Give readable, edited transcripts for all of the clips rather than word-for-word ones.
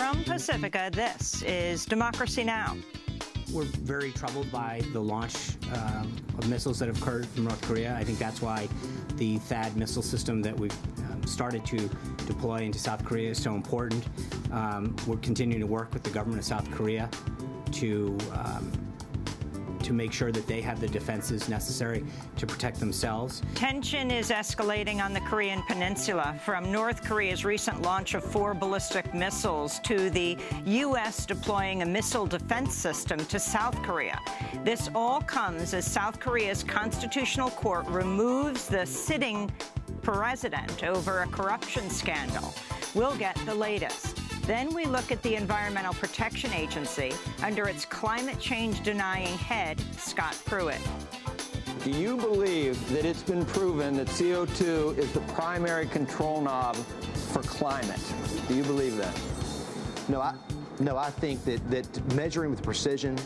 From Pacifica, this is Democracy Now! We're very troubled by the launch of missiles that have occurred from North Korea. I think that's why the THAAD missile system that we've started to deploy into South Korea is so important. We're continuing to work with the government of South Korea to make sure that they have the defenses necessary to protect themselves. Tension is escalating on the Korean Peninsula, from North Korea's recent launch of 4 ballistic missiles to the U.S. deploying a missile defense system to South Korea. This all comes as South Korea's constitutional court removes the sitting president over a corruption scandal. We'll get the latest. Then we look at the Environmental Protection Agency under its climate change denying head, Scott Pruitt. Do you believe that it's been proven that CO2 is the primary control knob for climate? Do you believe that? No, I think that measuring with precision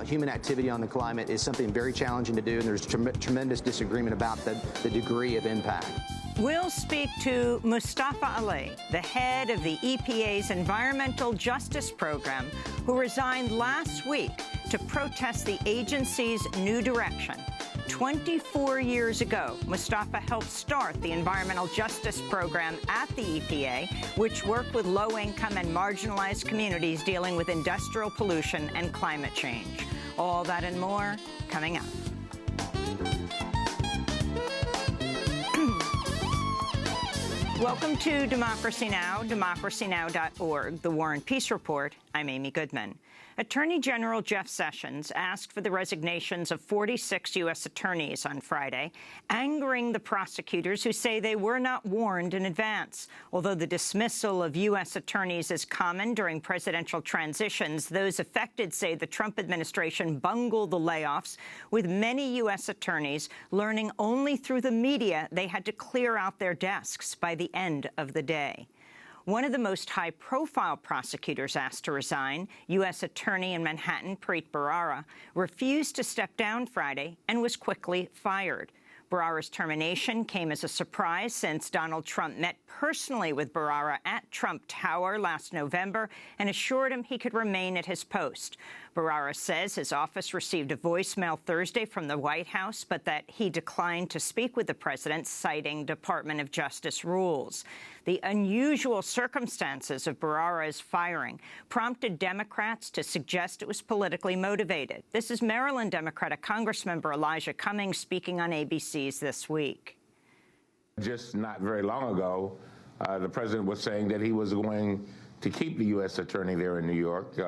human activity on the climate is something very challenging to do, and there's tremendous disagreement about the degree of impact. We'll speak to Mustafa Ali, the head of the EPA's Environmental Justice Program, who resigned last week to protest the agency's new direction. 24 years ago, Mustafa helped start the Environmental Justice Program at the EPA, which worked with low-income and marginalized communities dealing with industrial pollution and climate change. All that and more coming up. Welcome to Democracy Now!, democracynow.org, the War and Peace Report. I'm Amy Goodman. Attorney General Jeff Sessions asked for the resignations of 46 U.S. attorneys on Friday, angering the prosecutors who say they were not warned in advance. Although the dismissal of U.S. attorneys is common during presidential transitions, those affected say the Trump administration bungled the layoffs, with many U.S. attorneys learning only through the media they had to clear out their desks by the end of the day. One of the most high-profile prosecutors asked to resign, U.S. Attorney in Manhattan Preet Bharara, refused to step down Friday and was quickly fired. Bharara's termination came as a surprise since Donald Trump met personally with Bharara at Trump Tower last November and assured him he could remain at his post. Bharara says his office received a voicemail Thursday from the White House, but that he declined to speak with the president, citing Department of Justice rules. The unusual circumstances of Bharara's firing prompted Democrats to suggest it was politically motivated. This is Maryland Democratic Congressmember Elijah Cummings speaking on ABC's This Week. Just not very long ago, the president was saying that he was going to keep the U.S. attorney there in New York,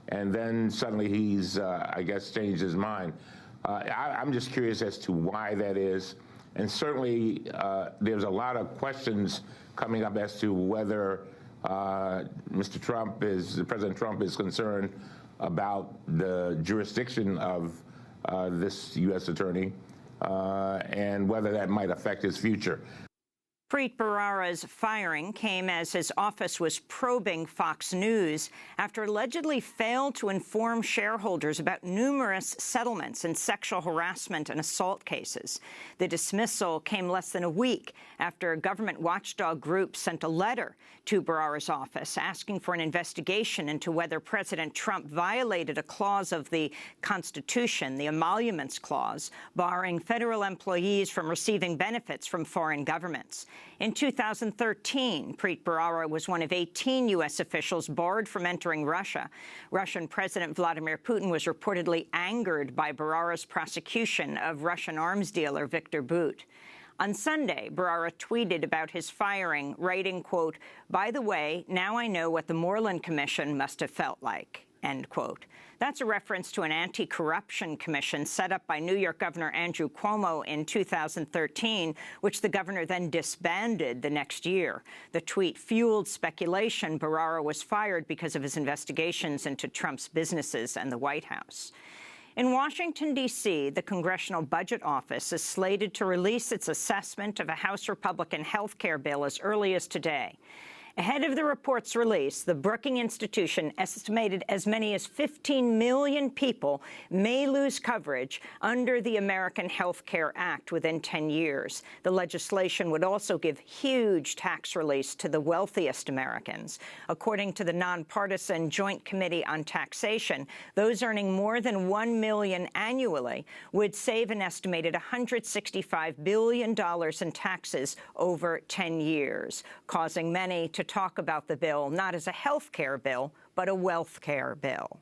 and then suddenly he's, I guess, changed his mind. I'm just curious as to why that is, and certainly there's a lot of questions coming up as to whether President Trump is concerned about the jurisdiction of this U.S. attorney and whether that might affect his future. Preet Bharara's firing came as his office was probing Fox News after allegedly failed to inform shareholders about numerous settlements in sexual harassment and assault cases. The dismissal came less than a week after a government watchdog group sent a letter to Bharara's office asking for an investigation into whether President Trump violated a clause of the Constitution, the Emoluments Clause, barring federal employees from receiving benefits from foreign governments. In 2013, Preet Bharara was one of 18 U.S. officials barred from entering Russia. Russian President Vladimir Putin was reportedly angered by Bharara's prosecution of Russian arms dealer Viktor Bout. On Sunday, Bharara tweeted about his firing, writing, quote, "By the way, now I know what the Moreland Commission must have felt like," end quote. That's a reference to an anti-corruption commission set up by New York Governor Andrew Cuomo in 2013, which the governor then disbanded the next year. The tweet fueled speculation Bharara was fired because of his investigations into Trump's businesses and the White House. In Washington, D.C., the Congressional Budget Office is slated to release its assessment of a House Republican health care bill as early as today. Ahead of the report's release, the Brookings Institution estimated as many as 15 million people may lose coverage under the American Health Care Act within 10 years. The legislation would also give huge tax relief to the wealthiest Americans. According to the nonpartisan Joint Committee on Taxation, those earning more than $1 million annually would save an estimated $165 billion in taxes over 10 years, causing many to talk about the bill not as a health care bill, but a wealth care bill.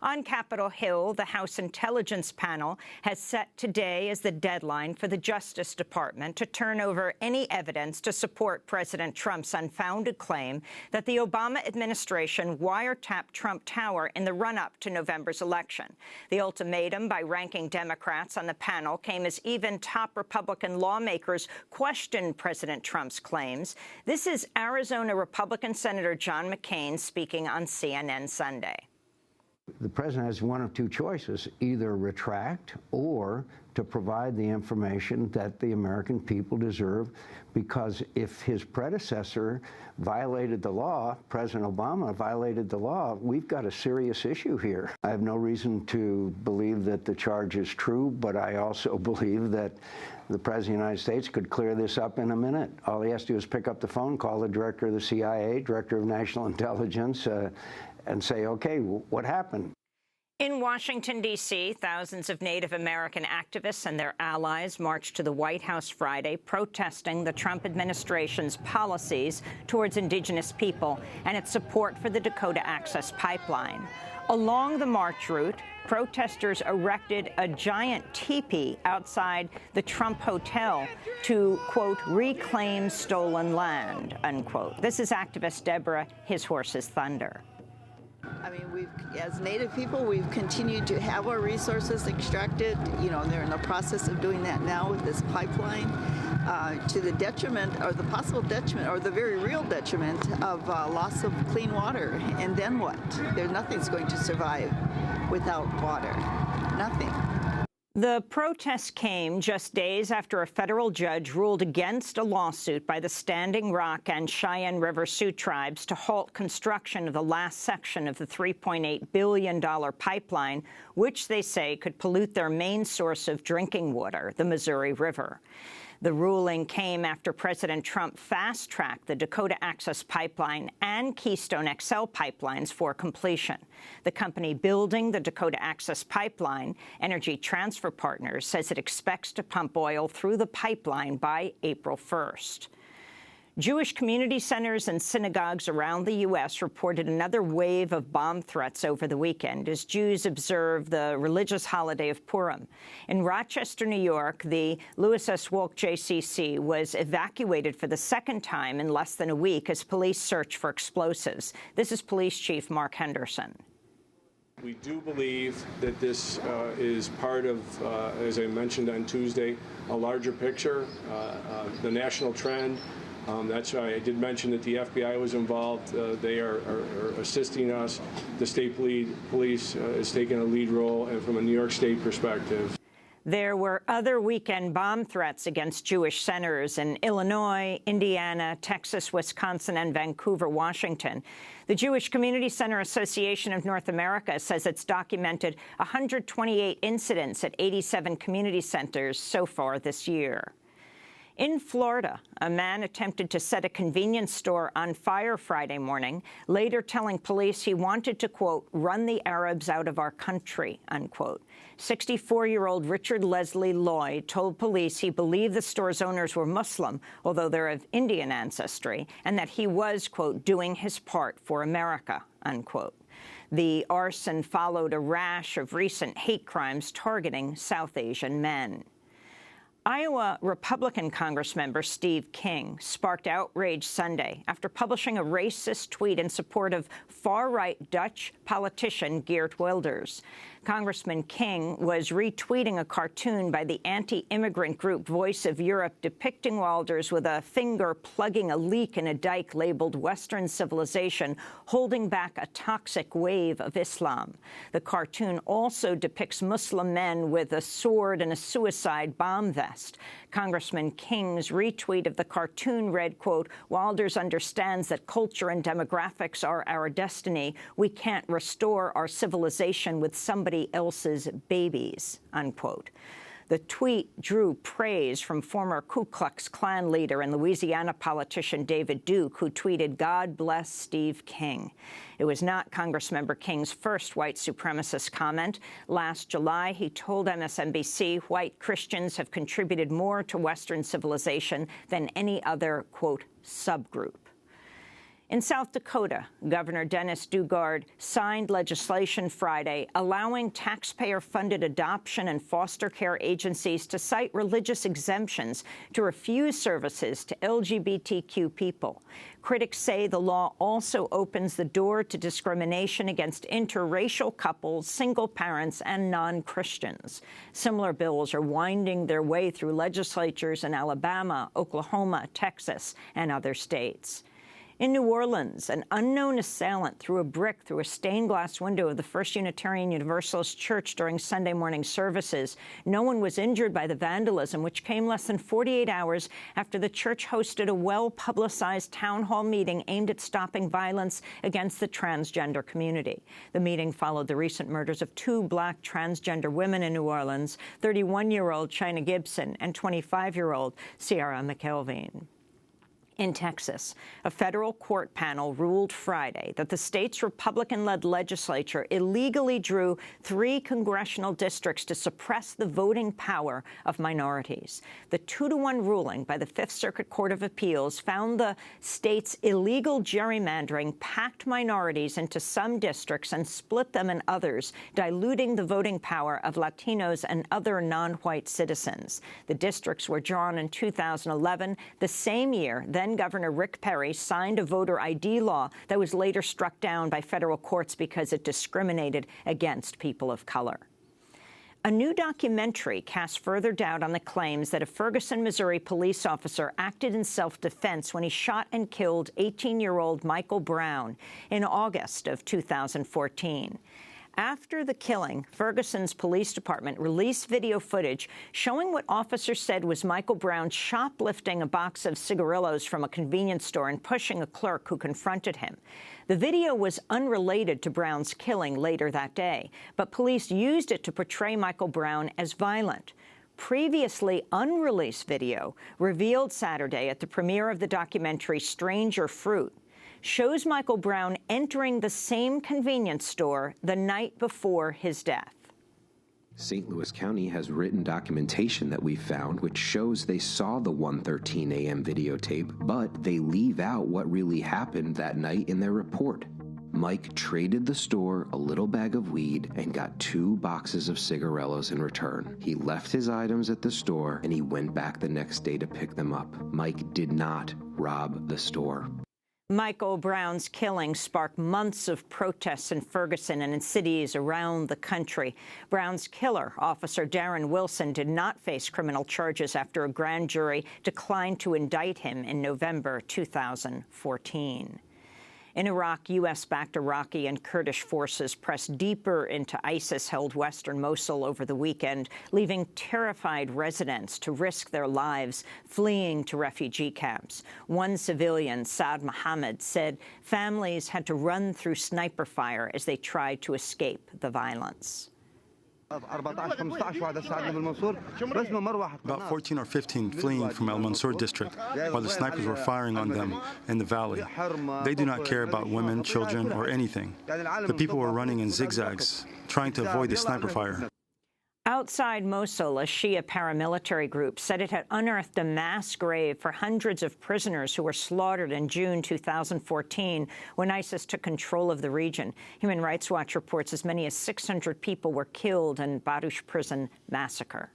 On Capitol Hill, the House Intelligence Panel has set today as the deadline for the Justice Department to turn over any evidence to support President Trump's unfounded claim that the Obama administration wiretapped Trump Tower in the run-up to November's election. The ultimatum by ranking Democrats on the panel came as even top Republican lawmakers questioned President Trump's claims. This is Arizona Republican Senator John McCain speaking on CNN Sunday. The president has one of two choices, either retract or to provide the information that the American people deserve, because if his predecessor violated the law, President Obama violated the law, we've got a serious issue here. I have no reason to believe that the charge is true, but I also believe that the President of the United States could clear this up in a minute. All he has to do is pick up the phone, call the director of the CIA, director of national intelligence, and say, okay, what happened? In Washington, D.C., thousands of Native American activists and their allies marched to the White House Friday, protesting the Trump administration's policies towards indigenous people and its support for the Dakota Access Pipeline. Along the march route, protesters erected a giant teepee outside the Trump Hotel to, quote, reclaim stolen land, unquote. This is activist Deborah His Horse's Thunder. I mean, as Native people, we've continued to have our resources extracted. You know, they're in the process of doing that now with this pipeline, to the detriment, or the possible detriment, or the very real detriment of loss of clean water. And then what? Nothing's going to survive without water. Nothing. The protests came just days after a federal judge ruled against a lawsuit by the Standing Rock and Cheyenne River Sioux tribes to halt construction of the last section of the $3.8 billion pipeline, which they say could pollute their main source of drinking water, the Missouri River. The ruling came after President Trump fast-tracked the Dakota Access Pipeline and Keystone XL pipelines for completion. The company building the Dakota Access Pipeline, Energy Transfer Partners, says it expects to pump oil through the pipeline by April 1st. Jewish community centers and synagogues around the U.S. reported another wave of bomb threats over the weekend as Jews observe the religious holiday of Purim. In Rochester, New York, the Louis S. Wolk JCC was evacuated for the second time in less than a week as police search for explosives. This is Police Chief Mark Henderson. We do believe that this is part of, as I mentioned on Tuesday, a larger picture, the national trend. That's why I did mention that the FBI was involved. They are assisting us. The state police is taking a lead role, and from a New York State perspective. There were other weekend bomb threats against Jewish centers in Illinois, Indiana, Texas, Wisconsin, and Vancouver, Washington. The Jewish Community Center Association of North America says it's documented 128 incidents at 87 community centers so far this year. In Florida, a man attempted to set a convenience store on fire Friday morning, later telling police he wanted to, quote, run the Arabs out of our country, unquote. 64-year-old Richard Leslie Lloyd told police he believed the store's owners were Muslim, although they're of Indian ancestry, and that he was, quote, doing his part for America, unquote. The arson followed a rash of recent hate crimes targeting South Asian men. Iowa Republican Congressmember Steve King sparked outrage Sunday after publishing a racist tweet in support of far-right Dutch politician Geert Wilders. Congressman King was retweeting a cartoon by the anti-immigrant group Voice of Europe depicting Wilders with a finger plugging a leak in a dike labeled Western civilization, holding back a toxic wave of Islam. The cartoon also depicts Muslim men with a sword and a suicide bomb vest. West. Congressman King's retweet of the cartoon read, quote, "Wilders understands that culture and demographics are our destiny. We can't restore our civilization with somebody else's babies," unquote. The tweet drew praise from former Ku Klux Klan leader and Louisiana politician David Duke, who tweeted, "God bless Steve King." It was not Congressmember King's first white supremacist comment. Last July, he told MSNBC white Christians have contributed more to Western civilization than any other, quote, subgroup. In South Dakota, Governor Dennis Daugaard signed legislation Friday allowing taxpayer-funded adoption and foster care agencies to cite religious exemptions to refuse services to LGBTQ people. Critics say the law also opens the door to discrimination against interracial couples, single parents, and non-Christians. Similar bills are winding their way through legislatures in Alabama, Oklahoma, Texas, and other states. In New Orleans, an unknown assailant threw a brick through a stained glass window of the First Unitarian Universalist Church during Sunday morning services. No one was injured by the vandalism, which came less than 48 hours after the church hosted a well-publicized town hall meeting aimed at stopping violence against the transgender community. The meeting followed the recent murders of 2 black transgender women in New Orleans, 31-year-old China Gibson and 25-year-old Sierra McKelveen. In Texas, a federal court panel ruled Friday that the state's Republican-led legislature illegally drew 3 congressional districts to suppress the voting power of minorities. The 2-to-1 ruling by the Fifth Circuit Court of Appeals found the state's illegal gerrymandering packed minorities into some districts and split them in others, diluting the voting power of Latinos and other non-white citizens. The districts were drawn in 2011, the same year then-Governor Rick Perry signed a voter ID law that was later struck down by federal courts because it discriminated against people of color. A new documentary casts further doubt on the claims that a Ferguson, Missouri police officer acted in self-defense when he shot and killed 18-year-old Michael Brown in August of 2014. After the killing, Ferguson's police department released video footage showing what officers said was Michael Brown shoplifting a box of cigarillos from a convenience store and pushing a clerk who confronted him. The video was unrelated to Brown's killing later that day, but police used it to portray Michael Brown as violent. Previously unreleased video, revealed Saturday at the premiere of the documentary Stranger Fruit, shows Michael Brown entering the same convenience store the night before his death. St. Louis County has written documentation that we found which shows they saw the 1:13 a.m. videotape, but they leave out what really happened that night in their report. Mike traded the store a little bag of weed and got 2 boxes of cigarillos in return. He left his items at the store and he went back the next day to pick them up. Mike did not rob the store. Michael Brown's killing sparked months of protests in Ferguson and in cities around the country. Brown's killer, Officer Darren Wilson, did not face criminal charges after a grand jury declined to indict him in November 2014. In Iraq, U.S.-backed Iraqi and Kurdish forces pressed deeper into ISIS-held western Mosul over the weekend, leaving terrified residents to risk their lives fleeing to refugee camps. One civilian, Saad Mohammed, said families had to run through sniper fire as they tried to escape the violence. About 14 or 15 fleeing from Al Mansour district while the snipers were firing on them in the valley. They do not care about women, children, or anything. The people were running in zigzags, trying to avoid the sniper fire. Outside Mosul, a Shia paramilitary group said it had unearthed a mass grave for hundreds of prisoners who were slaughtered in June 2014 when ISIS took control of the region. Human Rights Watch reports as many as 600 people were killed in Baruch prison massacre.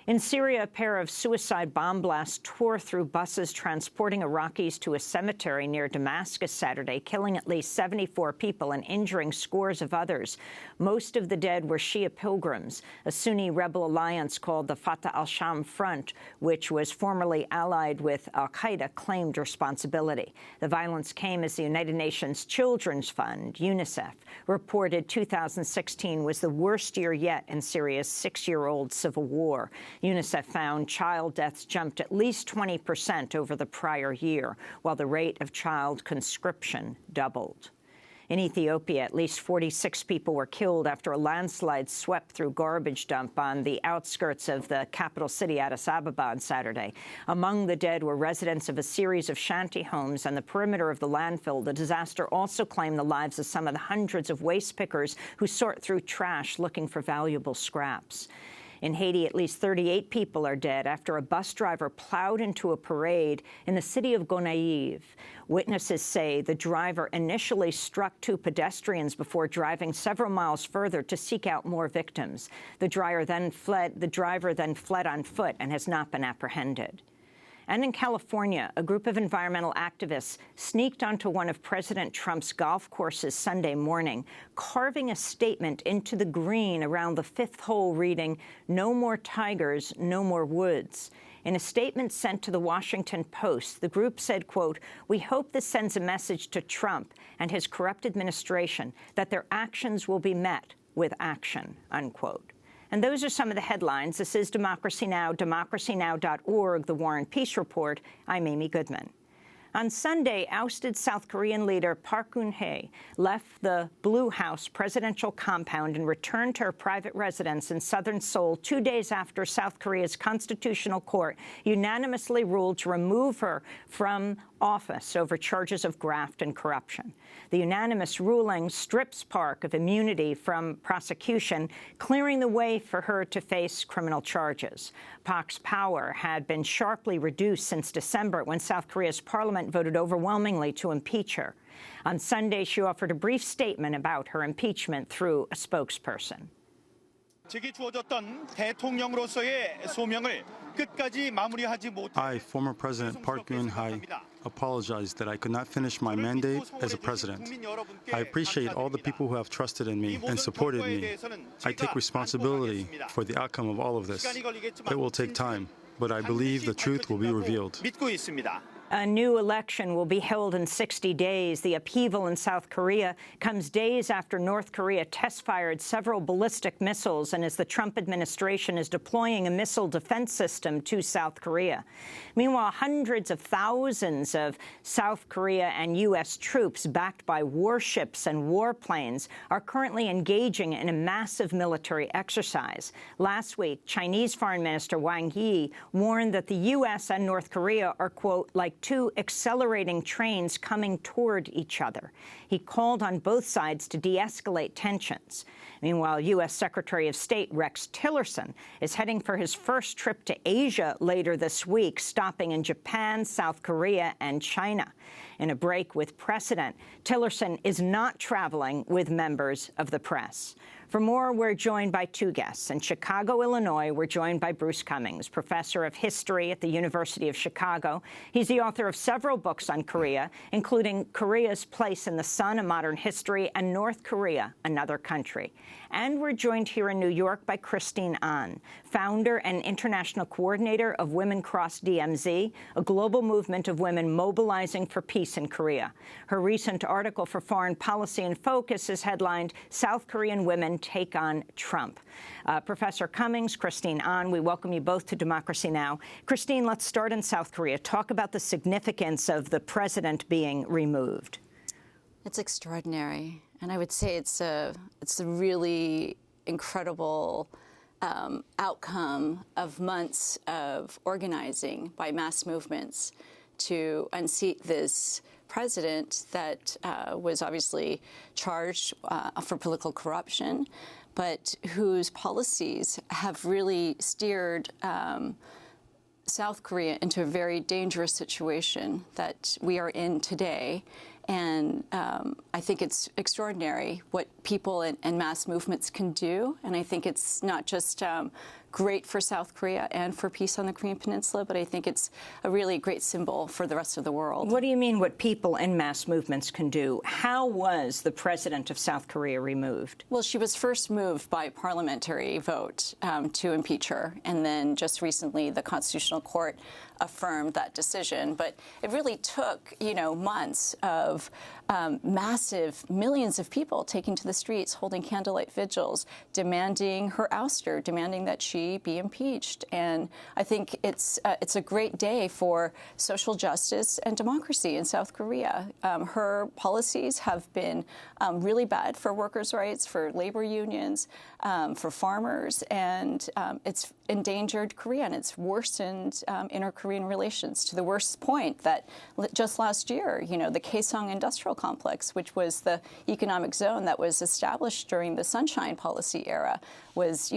In Syria, a pair of suicide bomb blasts tore through buses transporting Iraqis to a cemetery near Damascus Saturday, killing at least 74 people and injuring scores of others. Most of the dead were Shia pilgrims. A Sunni rebel alliance called the Fatah al-Sham Front, which was formerly allied with al-Qaeda, claimed responsibility. The violence came as the United Nations Children's Fund, UNICEF, reported 2016 was the worst year yet in Syria's 6-year-old civil war. UNICEF found child deaths jumped at least 20% over the prior year, while the rate of child conscription doubled. In Ethiopia, at least 46 people were killed after a landslide swept through garbage dump on the outskirts of the capital city, Addis Ababa, on Saturday. Among the dead were residents of a series of shanty homes on the perimeter of the landfill. The disaster also claimed the lives of some of the hundreds of waste pickers who sort through trash looking for valuable scraps. In Haiti, at least 38 people are dead after a bus driver plowed into a parade in the city of Gonaïves. Witnesses say the driver initially struck two pedestrians before driving several miles further to seek out more victims. The driver then fled on foot and has not been apprehended. And in California, a group of environmental activists sneaked onto one of President Trump's golf courses Sunday morning, carving a statement into the green around the fifth hole reading, "No more tigers, no more woods." In a statement sent to the Washington Post, the group said, quote, "We hope this sends a message to Trump and his corrupt administration that their actions will be met with action," unquote. And those are some of the headlines. This is Democracy Now!, democracynow.org, The War and Peace Report. I'm Amy Goodman. On Sunday, ousted South Korean leader Park Geun-hye left the Blue House presidential compound and returned to her private residence in southern Seoul 2 days after South Korea's constitutional court unanimously ruled to remove her from office over charges of graft and corruption. The unanimous ruling strips Park of immunity from prosecution, clearing the way for her to face criminal charges. Park's power had been sharply reduced since December when South Korea's parliament voted overwhelmingly to impeach her. On Sunday, she offered a brief statement about her impeachment through a spokesperson. I, former President Park Geun-hye, apologize that I could not finish my mandate as a president. I appreciate all the people who have trusted in me and supported me. I take responsibility for the outcome of all of this. It will take time, but I believe the truth will be revealed. A new election will be held in 60 days. The upheaval in South Korea comes days after North Korea test-fired several ballistic missiles and as the Trump administration is deploying a missile defense system to South Korea. Meanwhile, hundreds of thousands of South Korea and U.S. troops backed by warships and warplanes are currently engaging in a massive military exercise. Last week, Chinese Foreign Minister Wang Yi warned that the U.S. and North Korea are, quote, like two accelerating trains coming toward each other. He called on both sides to de-escalate tensions. Meanwhile, U.S. Secretary of State Rex Tillerson is heading for his first trip to Asia later this week, stopping in Japan, South Korea, and China. In a break with precedent, Tillerson is not traveling with members of the press. For more, we're joined by two guests. In Chicago, Illinois, we're joined by Bruce Cummings, professor of history at the University of Chicago. He's the author of several books on Korea, including Korea's Place in the Sun, A Modern History, and North Korea, Another Country. And we're joined here in New York by Christine Ahn, founder and international coordinator of Women Cross DMZ, a global movement of women mobilizing for peace in Korea. Her recent article for Foreign Policy in Focus is headlined, South Korean Women Take on Trump. Professor Cummings, Christine Ahn, we welcome you both to Democracy Now! Christine, let's start in South Korea. Talk about the significance of the president being removed. It's extraordinary. And I would say it's a really incredible outcome of months of organizing by mass movements to unseat this president that was obviously charged for political corruption, but whose policies have really steered South Korea into a very dangerous situation that we are in today. And I think it's extraordinary what people and mass movements can do. And I think it's not just great for South Korea and for peace on the Korean Peninsula, but I think it's a really great symbol for the rest of the world. What do you mean what people and mass movements can do? How was the president of South Korea removed? Well, she was first moved by parliamentary vote to impeach her. And then just recently, the Constitutional Court affirmed that decision. But it really took, months of massive millions of people taking to the streets, holding candlelight vigils, demanding her ouster, demanding that she she be impeached. And I think it's a great day for social justice and democracy in South Korea. Her policies have been really bad for workers' rights, for labor unions, for farmers, and it's endangered Korea, and it's worsened inter-Korean relations to the worst point that just last year, the Kaesong Industrial Complex, which was the economic zone that was established during the Sunshine Policy era, was,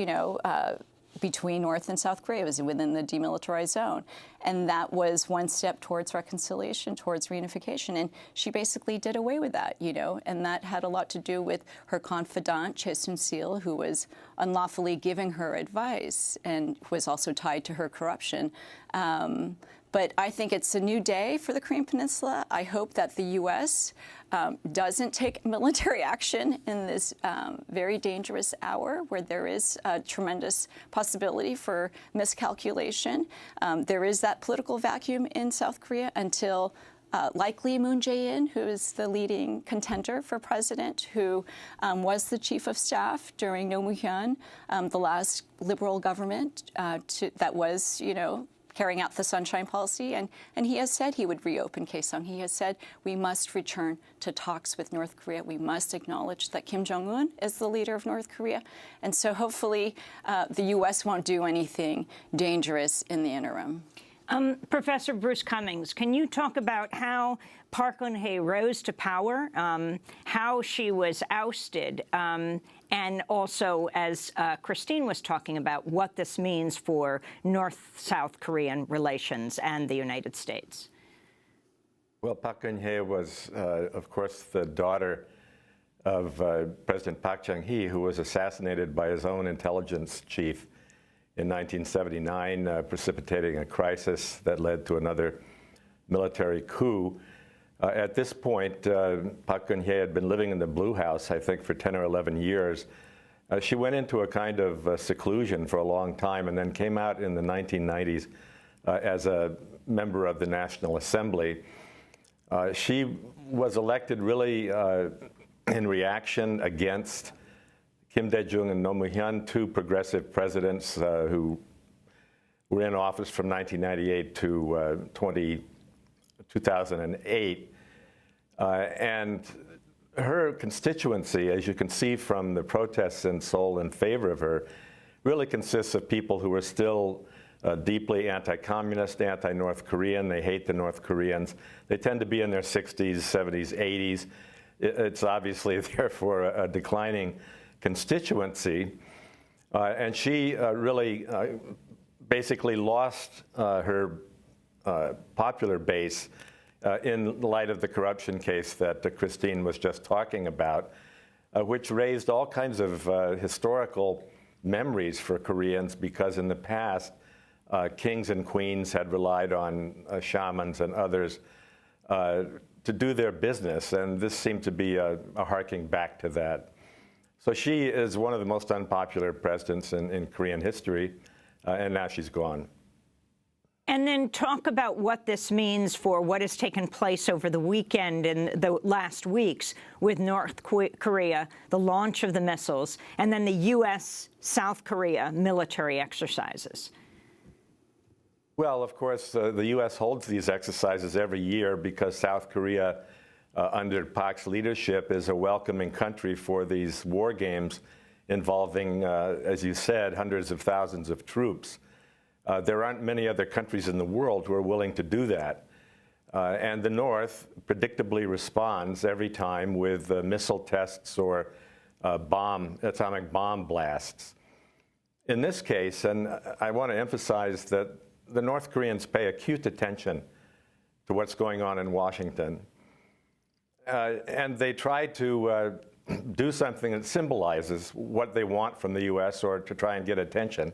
between North and South Korea. It was within the demilitarized zone. And that was one step towards reconciliation, towards reunification. And she basically did away with that, and that had a lot to do with her confidant, Choi Soon-sil, who was unlawfully giving her advice and was also tied to her corruption. But I think it's a new day for the Korean Peninsula. I hope that the U.S. Doesn't take military action in this very dangerous hour where there is a tremendous possibility for miscalculation. There is that political vacuum in South Korea until likely Moon Jae-in, who is the leading contender for president, who was the chief of staff during Roh Moo-hyun, the last liberal government that was, carrying out the Sunshine Policy, and he has said he would reopen Kaesong. He has said we must return to talks with North Korea. We must acknowledge that Kim Jong-un is the leader of North Korea. And so hopefully the U.S. won't do anything dangerous in the interim. Professor Bruce Cummings, can you talk about how Park Geun-hye rose to power, how she was ousted, and also, as Christine was talking about, what this means for North-South Korean relations and the United States? Well, Park Geun-hye was, of course, the daughter of President Park Chung-hee, who was assassinated by his own intelligence chief in 1979, precipitating a crisis that led to another military coup. At this point, Park Geun-hye had been living in the Blue House, I think, for 10 or 11 years. She went into a kind of seclusion for a long time and then came out in the 1990s as a member of the National Assembly. She was elected really in reaction against Kim Dae-jung and Roh Moo-hyun, two progressive presidents who were in office from 1998 to 2008. And her constituency, as you can see from the protests in Seoul in favor of her, really consists of people who are still deeply anti-communist, anti-North Korean. They hate the North Koreans. They tend to be in their 60s, 70s, 80s. It's obviously, therefore, a declining constituency. And she really basically lost her popular base in light of the corruption case that Christine was just talking about, which raised all kinds of historical memories for Koreans, because in the past, kings and queens had relied on shamans and others to do their business, and this seemed to be a harking back to that. So she is one of the most unpopular presidents in Korean history, and now she's gone. And then talk about what this means for what has taken place over the weekend and the last weeks with North Korea, the launch of the missiles, and then the U.S.-South Korea military exercises. Well, of course, the U.S. holds these exercises every year because South Korea, under Park's leadership, is a welcoming country for these war games involving, as you said, hundreds of thousands of troops. There aren't many other countries in the world who are willing to do that. And the North predictably responds every time with missile tests or atomic bomb blasts. In this case, and I want to emphasize that the North Koreans pay acute attention to what's going on in Washington. And they try to do something that symbolizes what they want from the U.S. or to try and get attention.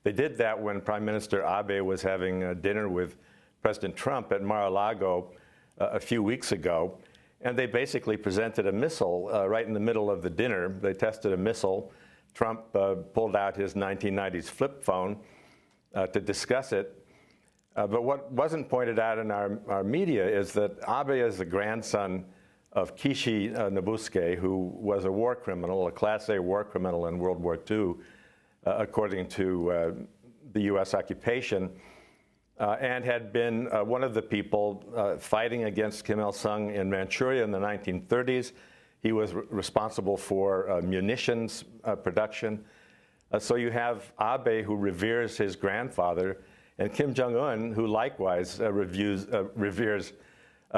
They did that when Prime Minister Abe was having dinner with President Trump at Mar-a-Lago a few weeks ago, and they basically presented a missile right in the middle of the dinner. They tested a missile. Trump pulled out his 1990s flip phone to discuss it. But what wasn't pointed out in our media is that Abe is the grandson of Kishi Nobusuke, who was a war criminal, a Class A war criminal in World War II, according to the U.S. occupation, and had been one of the people fighting against Kim Il-sung in Manchuria in the 1930s. He was responsible for munitions production. So you have Abe, who reveres his grandfather, and Kim Jong-un, who likewise reveres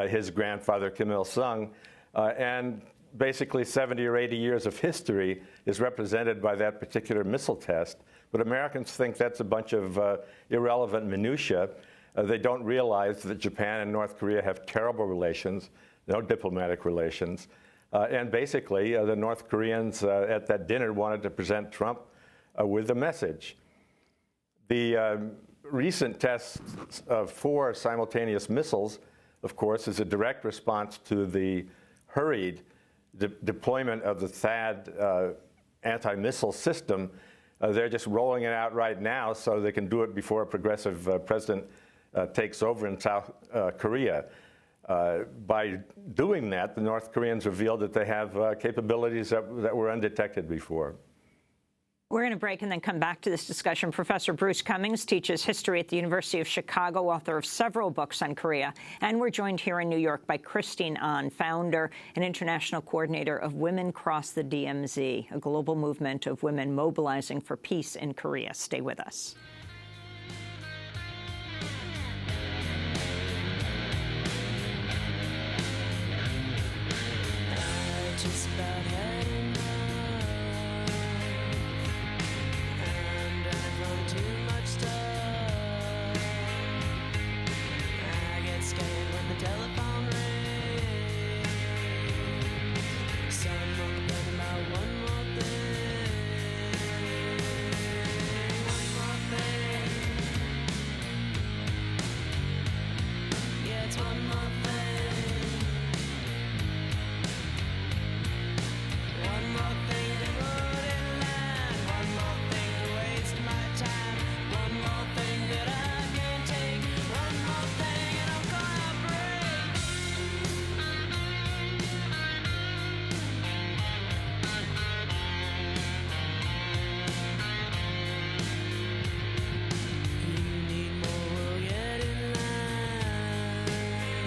his grandfather, Kim Il-sung. And basically 70 or 80 years of history is represented by that particular missile test. But Americans think that's a bunch of irrelevant minutia. They don't realize that Japan and North Korea have terrible relations, no diplomatic relations. And basically, the North Koreans at that dinner wanted to present Trump with a message. The recent test of 4 simultaneous missiles, of course, is a direct response to the hurried deployment of the THAAD anti-missile system. They're just rolling it out right now so they can do it before a progressive president takes over in South Korea. By doing that, the North Koreans revealed that they have capabilities that were undetected before. We're going to break and then come back to this discussion. Professor Bruce Cummings teaches history at the University of Chicago, author of several books on Korea. And we're joined here in New York by Christine Ahn, founder and international coordinator of Women Cross the DMZ, a global movement of women mobilizing for peace in Korea. Stay with us.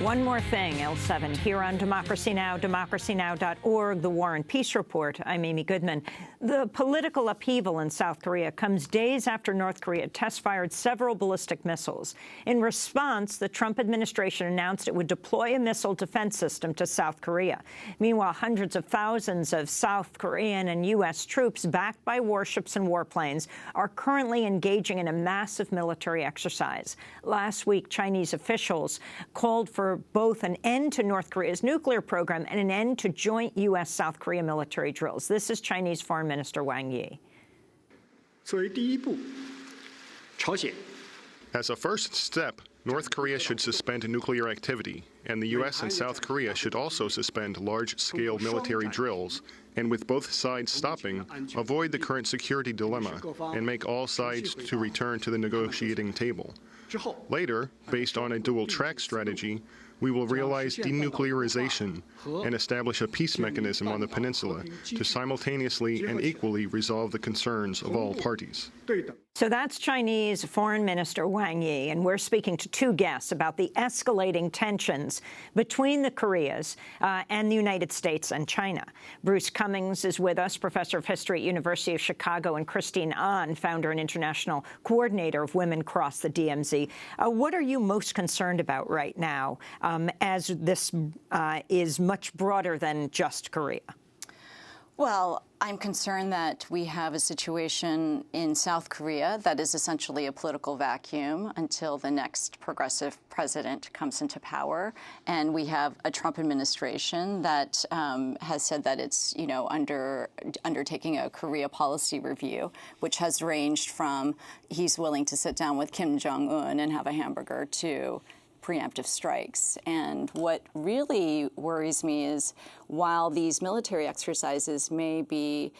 One more thing, L7, here on Democracy Now!, democracynow.org, the War and Peace Report. I'm Amy Goodman. The political upheaval in South Korea comes days after North Korea test-fired several ballistic missiles. In response, the Trump administration announced it would deploy a missile defense system to South Korea. Meanwhile, hundreds of thousands of South Korean and U.S. troops, backed by warships and warplanes, are currently engaging in a massive military exercise. Last week, Chinese officials called for both an end to North Korea's nuclear program and an end to joint U.S.-South Korea military drills. This is Chinese Foreign Minister Wang Yi. As a first step, North Korea should suspend nuclear activity, and the U.S. and South Korea should also suspend large-scale military drills, and with both sides stopping, avoid the current security dilemma and make all sides to return to the negotiating table. Later, based on a dual-track strategy, we will realize denuclearization and establish a peace mechanism on the peninsula to simultaneously and equally resolve the concerns of all parties. So that's Chinese Foreign Minister Wang Yi, and we're speaking to two guests about the escalating tensions between the Koreas and the United States and China. Bruce Cummings is with us, professor of history at University of Chicago, and Christine Ahn, founder and international coordinator of Women Cross the DMZ. What are you most concerned about right now, as this is much broader than just Korea? Well, I'm concerned that we have a situation in South Korea that is essentially a political vacuum until the next progressive president comes into power. And we have a Trump administration that has said that it's, undertaking a Korea policy review, which has ranged from he's willing to sit down with Kim Jong-un and have a hamburger to preemptive strikes. And what really worries me is while these military exercises may be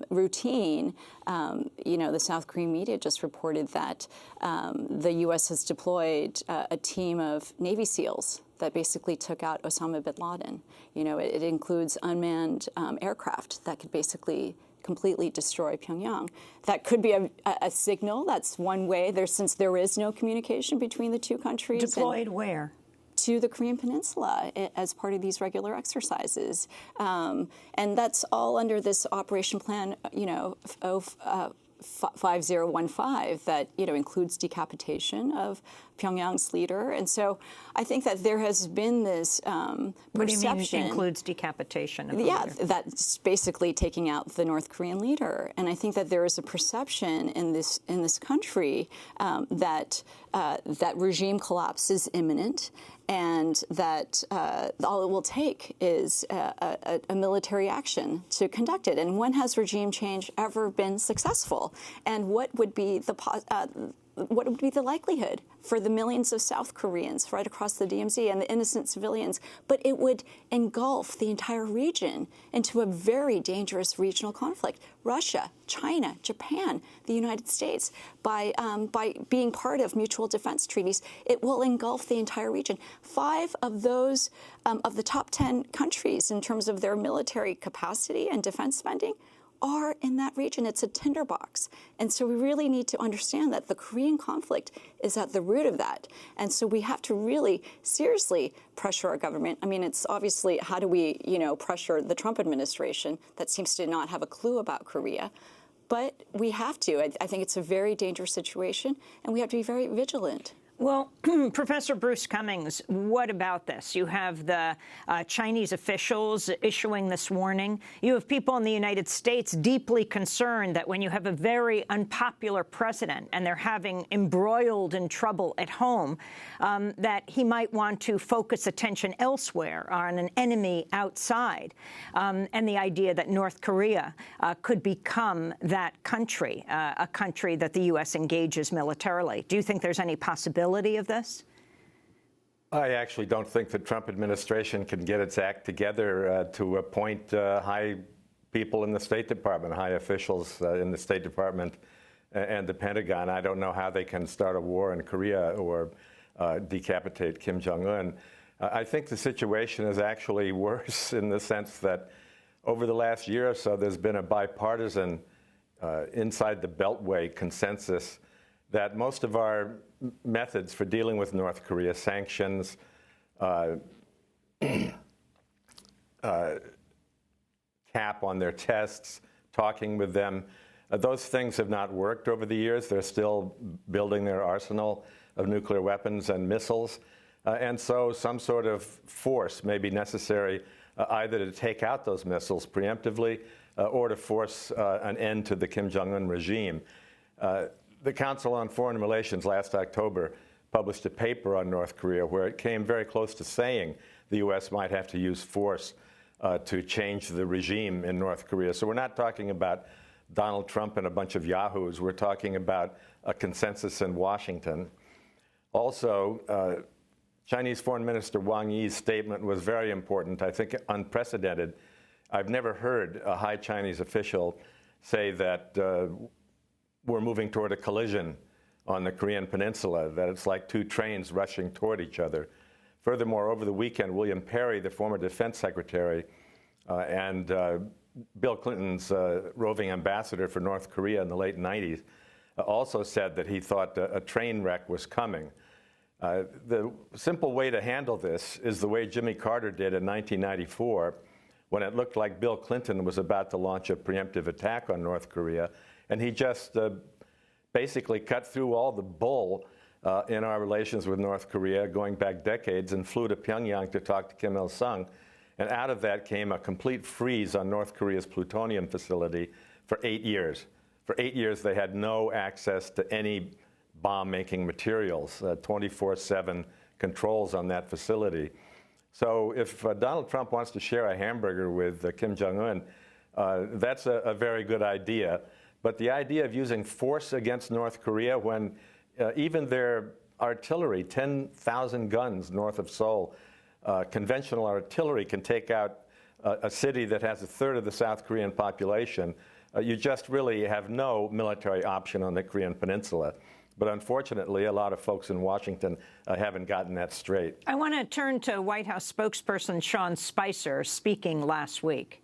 routine, the South Korean media just reported that the U.S. has deployed a team of Navy SEALs that basically took out Osama bin Laden. It includes unmanned aircraft that could basically completely destroy Pyongyang. That could be a signal. That's one way. Since there is no communication between the two countries. Deployed where? To the Korean Peninsula as part of these regular exercises. And that's all under this operation plan, 5015 that, includes decapitation of Pyongyang's leader. And so I think that there has been this perception. What do you mean includes decapitation of the leader? That's basically taking out the North Korean leader. And I think that there is a perception in this country that regime collapse is imminent, and that all it will take is a military action to conduct it. And when has regime change ever been successful? And what would be the likelihood for the millions of South Koreans right across the DMZ and the innocent civilians? But it would engulf the entire region into a very dangerous regional conflict. Russia, China, Japan, the United States, by being part of mutual defense treaties, it will engulf the entire region. 5 of those, of the top 10 countries in terms of their military capacity and defense spending, are in that region. It's a tinderbox. And so we really need to understand that the Korean conflict is at the root of that. And so we have to really seriously pressure our government. I mean, it's obviously, how do we, pressure the Trump administration that seems to not have a clue about Korea? But we have to. I think it's a very dangerous situation, and we have to be very vigilant. Well, Professor Bruce Cummings, what about this? You have the Chinese officials issuing this warning. You have people in the United States deeply concerned that when you have a very unpopular president and they're having embroiled in trouble at home, that he might want to focus attention elsewhere on an enemy outside. And the idea that North Korea could become that country, a country that the U.S. engages militarily. Do you think there's any possibility of this? I actually don't think the Trump administration can get its act together to appoint high people in the State Department, high officials in the State Department and the Pentagon. I don't know how they can start a war in Korea or decapitate Kim Jong-un. I think the situation is actually worse in the sense that over the last year or so, there's been a bipartisan inside the Beltway consensus that most of our methods for dealing with North Korea, sanctions, cap on their tests, talking with them, those things have not worked over the years. They're still building their arsenal of nuclear weapons and missiles. And so some sort of force may be necessary either to take out those missiles preemptively or to force an end to the Kim Jong-un regime. The Council on Foreign Relations last October published a paper on North Korea where it came very close to saying the U.S. might have to use force to change the regime in North Korea. So we're not talking about Donald Trump and a bunch of yahoos. We're talking about a consensus in Washington. Also, Chinese Foreign Minister Wang Yi's statement was very important, I think unprecedented. I've never heard a high Chinese official say that we're moving toward a collision on the Korean Peninsula, that it's like 2 trains rushing toward each other. Furthermore, over the weekend, William Perry, the former defense secretary and Bill Clinton's roving ambassador for North Korea in the late 90s, also said that he thought a train wreck was coming. The simple way to handle this is the way Jimmy Carter did in 1994, when it looked like Bill Clinton was about to launch a preemptive attack on North Korea. And he just basically cut through all the bull in our relations with North Korea going back decades and flew to Pyongyang to talk to Kim Il-sung. And out of that came a complete freeze on North Korea's plutonium facility for 8 years. For 8 years, they had no access to any bomb-making materials, 24/7 controls on that facility. So if Donald Trump wants to share a hamburger with Kim Jong-un, that's a very good idea. But the idea of using force against North Korea when even their artillery, 10,000 guns north of Seoul, conventional artillery can take out a city that has 1/3 of the South Korean population, you just really have no military option on the Korean Peninsula. But unfortunately, a lot of folks in Washington haven't gotten that straight. I want to turn to White House spokesperson Sean Spicer speaking last week.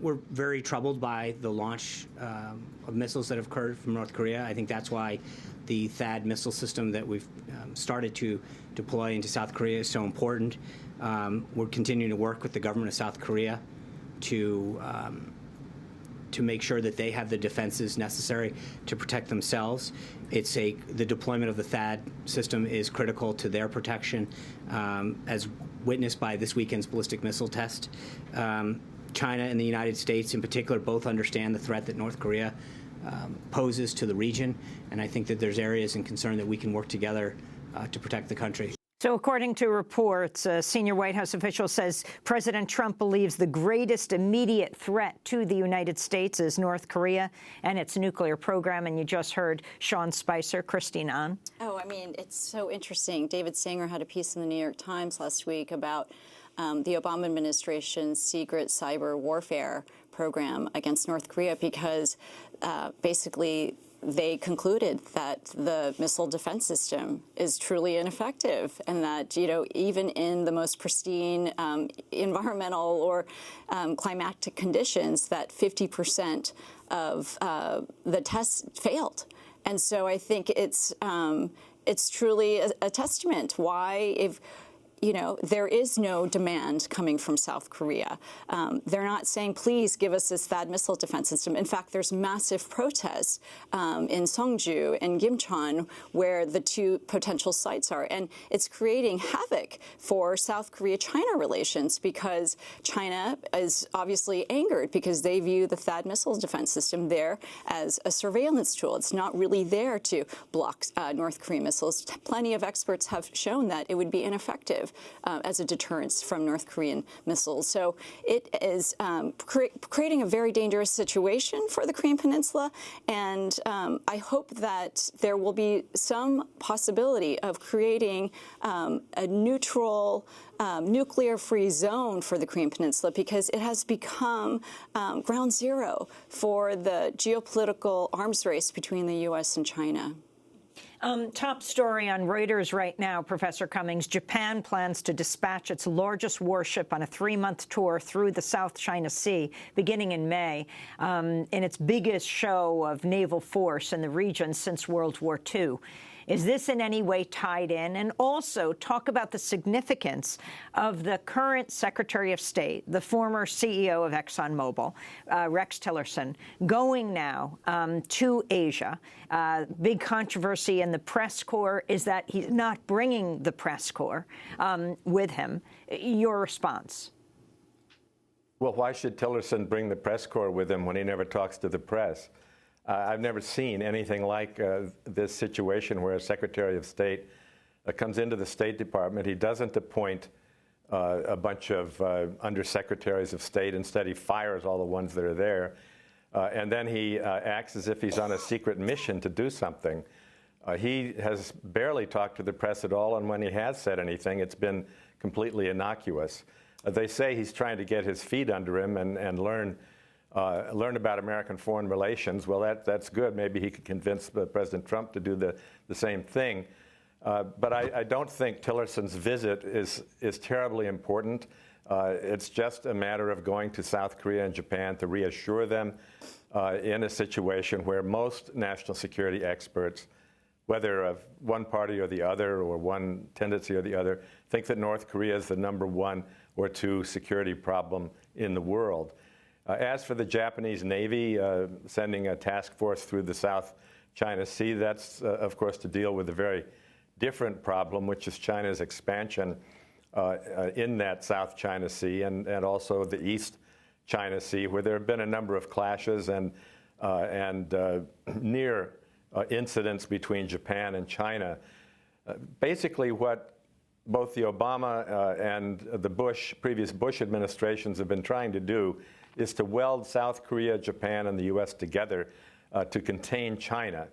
We're very troubled by the launch of missiles that have occurred from North Korea. I think that's why the THAAD missile system that we've started to deploy into South Korea is so important. We're continuing to work with the government of South Korea to make sure that they have the defenses necessary to protect themselves. The deployment of the THAAD system is critical to their protection, as witnessed by this weekend's ballistic missile test. China and the United States in particular both understand the threat that North Korea poses to the region, and I think that there's areas in concern that we can work together to protect the country. So according to reports, a senior White House official says President Trump believes the greatest immediate threat to the United States is North Korea and its nuclear program. And you just heard Sean Spicer, Christine Ahn. Oh, I mean, it's so interesting. David Sanger had a piece in the New York Times last week about the Obama administration's secret cyber warfare program against North Korea because basically they concluded that the missile defense system is truly ineffective and that, you know, even in the most pristine environmental or climatic conditions, that 50% of the tests failed. And so I think it's truly a testament why, if you know, there is no demand coming from South Korea. They're not saying, please give us this THAAD missile defense system. In fact, there's massive protests in Seongju and Gimcheon where the two potential sites are. And it's creating havoc for South Korea-China relations because China is obviously angered because they view the THAAD missile defense system there as a surveillance tool. It's not really there to block North Korean missiles. Plenty of experts have shown that it would be ineffective as a deterrence from North Korean missiles. So it is creating a very dangerous situation for the Korean Peninsula, and I hope that there will be some possibility of creating a neutral, nuclear-free zone for the Korean Peninsula because it has become ground zero for the geopolitical arms race between the U.S. and China. Top story on Reuters right now, Professor Cummings. Japan plans to dispatch its largest warship on a 3-month tour through the South China Sea beginning in May, in its biggest show of naval force in the region since World War II. Is this in any way tied in? And also talk about the significance of the current Secretary of State, the former CEO of ExxonMobil, Rex Tillerson, going now to Asia. Big controversy in the press corps is that he's not bringing the press corps with him. Your response? Well, why should Tillerson bring the press corps with him when he never talks to the press? I've never seen anything like this situation where a Secretary of State comes into the State Department. He doesn't appoint a bunch of undersecretaries of state. Instead, he fires all the ones that are there. And then he acts as if he's on a secret mission to do something. He has barely talked to the press at all, and when he has said anything, it's been completely innocuous. They say he's trying to get his feet under him and learn about American foreign relations. Well, that's good. Maybe he could convince President Trump to do the same thing. But I don't think Tillerson's visit is terribly important. It's just a matter of going to South Korea and Japan to reassure them in a situation where most national security experts, whether of one party or the other or one tendency or the other, think that North Korea is the #1 or 2 security problem in the world. As for the Japanese Navy sending a task force through the South China Sea, that's, of course, to deal with a very different problem, which is China's expansion in that South China Sea and also the East China Sea, where there have been a number of clashes and near incidents between Japan and China. Basically, what both the Obama and the previous Bush administrations have been trying to do is to weld South Korea, Japan, and the U.S. together to contain China.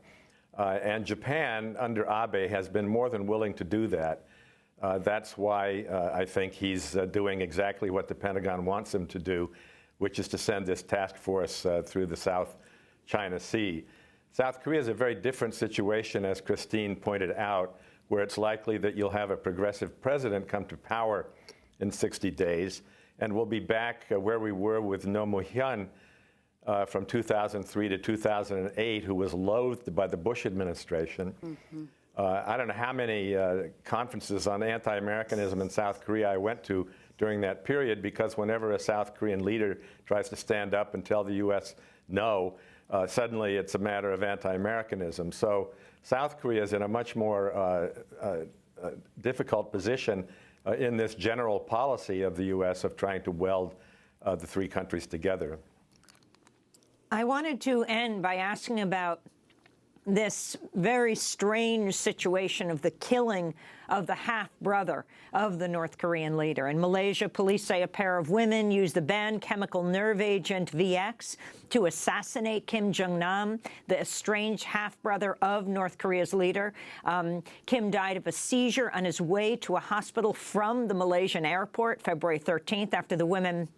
And Japan, under Abe, has been more than willing to do that. That's why I think he's doing exactly what the Pentagon wants him to do, which is to send this task force through the South China Sea. South Korea is a very different situation, as Christine pointed out, where it's likely that you'll have a progressive president come to power in 60 days. And we'll be back where we were with No Mu-hyun from 2003 to 2008, who was loathed by the Bush administration. I don't know how many conferences on anti-Americanism in South Korea I went to during that period, because whenever a South Korean leader tries to stand up and tell the U.S. no, suddenly it's a matter of anti-Americanism. So South Korea is in a much more difficult position in this general policy of the U.S. of trying to weld the three countries together. I wanted to end by asking about this very strange situation of the killing of the half-brother of the North Korean leader. In Malaysia, police say a pair of women used the banned chemical nerve agent VX to assassinate Kim Jong-nam, the estranged half-brother of North Korea's leader. Kim died of a seizure on his way to a hospital from the Malaysian airport February 13th after the women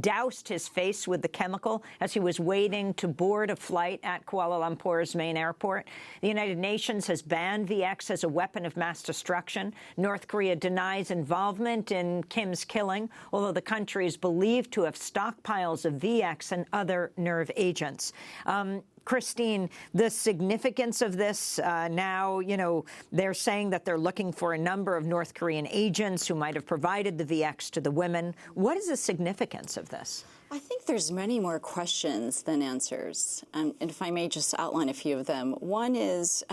doused his face with the chemical as he was waiting to board a flight at Kuala Lumpur's main airport. The United Nations has banned VX as a weapon of mass destruction. North Korea denies involvement in Kim's killing, although the country is believed to have stockpiles of VX and other nerve agents. Christine, the significance of this now, they're saying that they're looking for a number of North Korean agents who might have provided the VX to the women. What is the significance of this? I think there's many more questions than answers. And if I may just outline a few of them. One is,